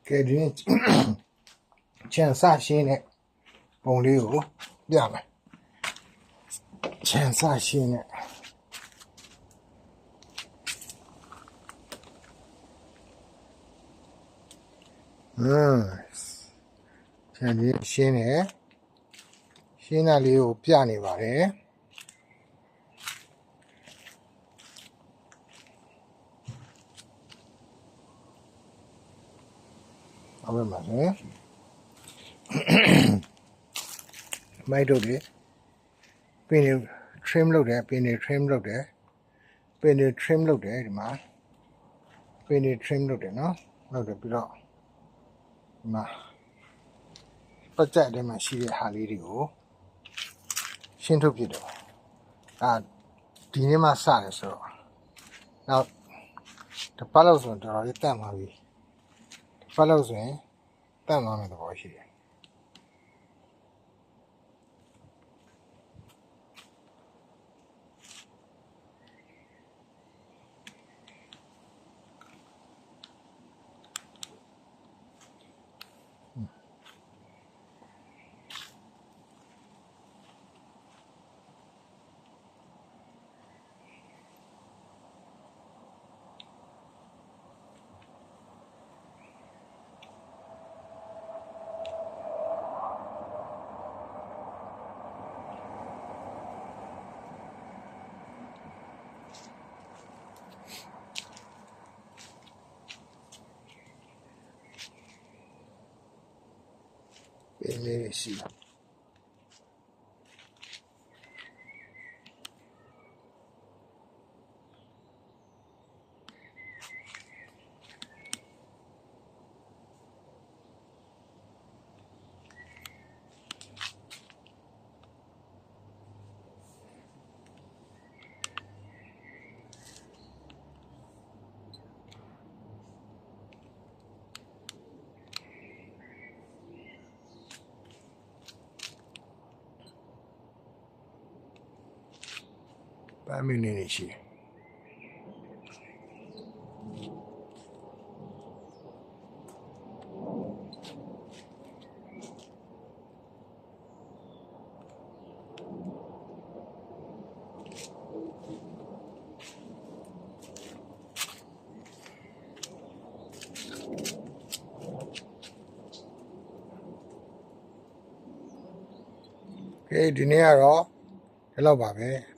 ကဲဒီခြံစရှင်းတဲ့ပုံလေးကိုပြမယ်ခြံစရှင်းတဲ့ခြံလေးရှင်းတယ်ရှင်းတာလေးကိုပြနေပါတယ်ဟုတ်ပါမယ်မိုက်တို့လေပင် trim လုပ်တယ်ပင် trim လုပ်တယ်ပင် trim လုပ်တယ်ဒီမှာပင် trim လုပ်တယ်နော်လုပ်တယ်ပြီးတော့ဒီမှာပတ်ကြက်ထဲမှာရှိတဲ့ဟာလေးတွေကိုရှင်းထုတ်ပြတယ်ဒီနေ့မှစတယ်ဆိုတော့နောက်တစ်ပတ်လောက်ဆိုတော့တော်တော်လေးတန့်သွားပြီတစ်ပတ်လောက်ဆိုရင်တန့်သွားမယ်သဘောရှိတယ်ပင်လေးရှိတယ်ပန်းမင်းလေးရှိတယ်ဒီနေ့ကတော့ဒီလောက်ပါပဲ